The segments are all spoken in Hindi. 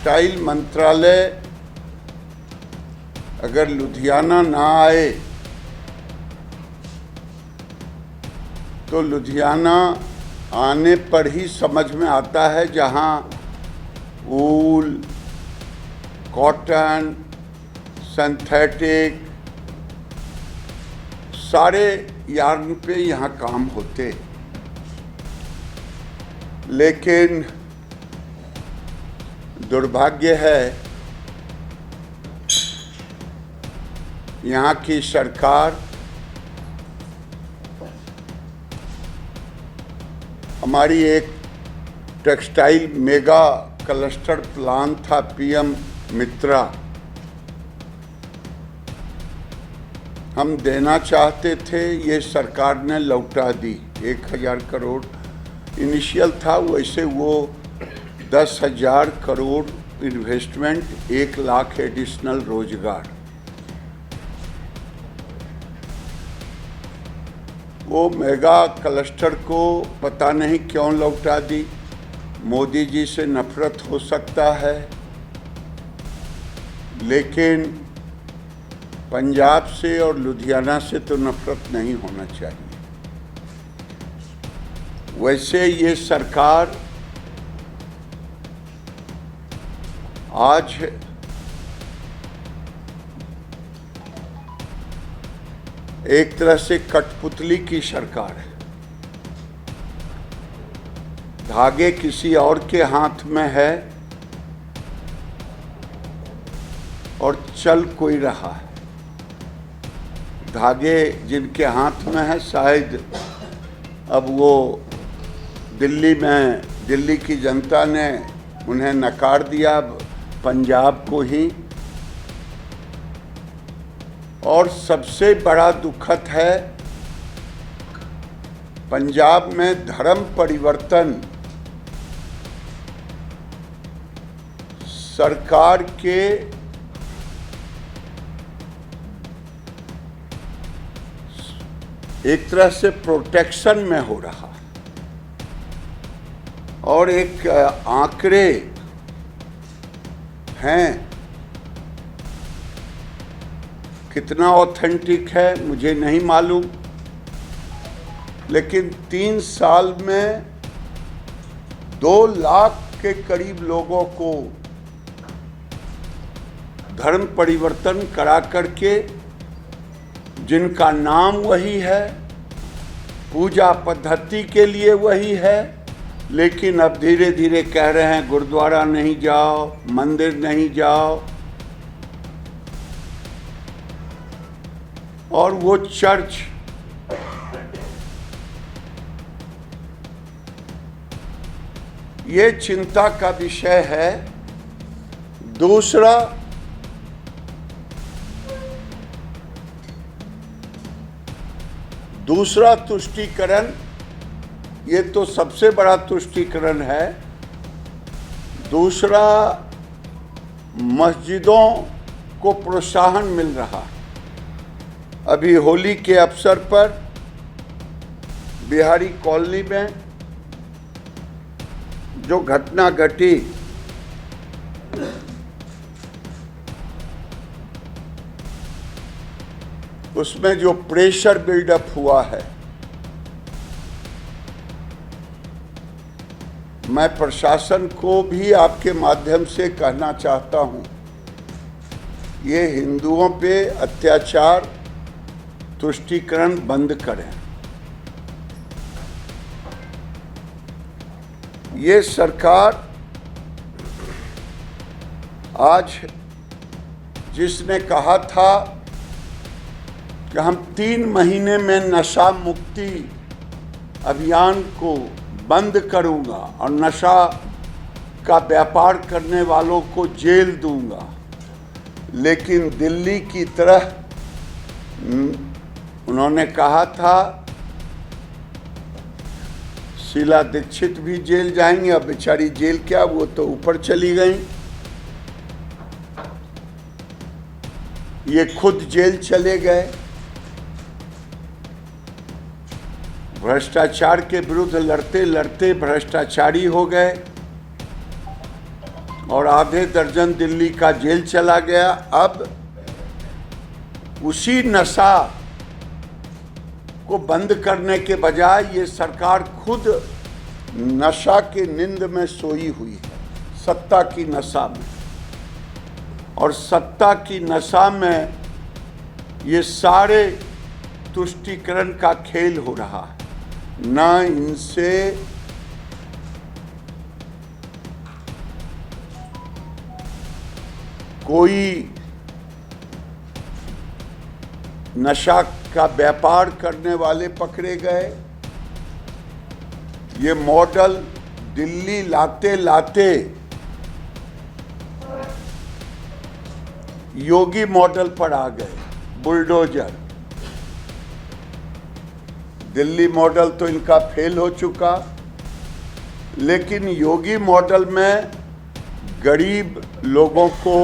टेक्सटाइल मंत्रालय अगर लुधियाना ना आए तो लुधियाना आने पर ही समझ में आता है, जहां वूल, कॉटन, सिंथेटिक सारे यार्न पे यहाँ काम होते। लेकिन दुर्भाग्य है यहाँ की सरकार हमारी एक टेक्सटाइल मेगा क्लस्टर प्लान था पीएम मित्रा, हम देना चाहते थे, ये सरकार ने लौटा दी। 1000 करोड़ इनिशियल था, वैसे वो 10,000 करोड़ इन्वेस्टमेंट, 1 लाख एडिशनल रोजगार। वो मेगा क्लस्टर को पता नहीं क्यों लौटा दी। मोदी जी से नफरत हो सकता है, लेकिन पंजाब से और लुधियाना से तो नफरत नहीं होना चाहिए। वैसे ये सरकार आज एक तरह से कठपुतली की सरकार है। धागे किसी और के हाथ में है और चल कोई रहा है। धागे जिनके हाथ में है, शायद अब वो दिल्ली की जनता ने उन्हें नकार दिया, पंजाब को ही। और सबसे बड़ा दुखद है, पंजाब में धर्म परिवर्तन सरकार के एक तरह से प्रोटेक्शन में हो रहा है। और एक आंकड़े हैं, कितना ऑथेंटिक है मुझे नहीं मालूम, लेकिन 3 साल में 2 लाख के करीब लोगों को धर्म परिवर्तन करा करके, जिनका नाम वही है, पूजा पद्धति के लिए वही है, लेकिन अब धीरे धीरे कह रहे हैं गुरुद्वारा नहीं जाओ, मंदिर नहीं जाओ। और वो चर्च ये चिंता का विषय है। दूसरा तुष्टीकरण, ये तो सबसे बड़ा तुष्टीकरण है। दूसरा, मस्जिदों को प्रोत्साहन मिल रहा है। अभी होली के अवसर पर बिहारी कॉलोनी में जो घटना घटी, उसमें जो प्रेशर बिल्डअप हुआ है, मैं प्रशासन को भी आपके माध्यम से कहना चाहता हूं, ये हिंदुओं पे अत्याचार तुष्टीकरण बंद करें। ये सरकार आज जिसने कहा था कि हम 3 महीने में नशा मुक्ति अभियान को बंद करूंगा और नशा का व्यापार करने वालों को जेल दूंगा, लेकिन दिल्ली की तरह उन्होंने कहा था शीला दीक्षित भी जेल जाएंगी। अब बेचारी जेल क्या, वो तो ऊपर चली गई। ये खुद जेल चले गए। भ्रष्टाचार के विरुद्ध लड़ते लड़ते भ्रष्टाचारी हो गए और आधे दर्जन दिल्ली का जेल चला गया। अब उसी नशा को बंद करने के बजाय ये सरकार खुद नशा के नींद में सोई हुई है, सत्ता की नशा में। और सत्ता की नशा में ये सारे तुष्टीकरण का खेल हो रहा है। ना इनसे कोई नशा का व्यापार करने वाले पकड़े गए। ये मॉडल दिल्ली लाते लाते योगी मॉडल पर आ गए, बुलडोजर। दिल्ली मॉडल तो इनका फेल हो चुका, लेकिन योगी मॉडल में गरीब लोगों को,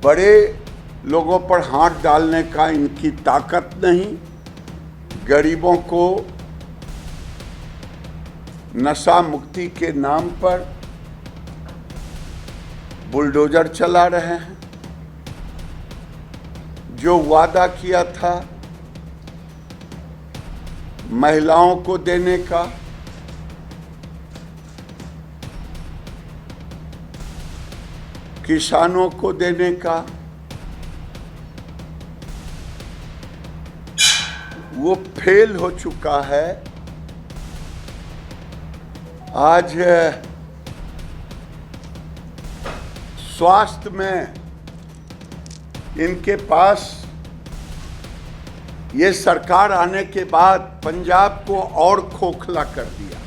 बड़े लोगों पर हाथ डालने का इनकी ताकत नहीं। गरीबों को नशा मुक्ति के नाम पर बुलडोजर चला रहे हैं। जो वादा किया था महिलाओं को देने का, किसानों को देने का, वो फेल हो चुका है। आज स्वास्थ्य में इनके पास, ये सरकार आने के बाद पंजाब को और खोखला कर दिया।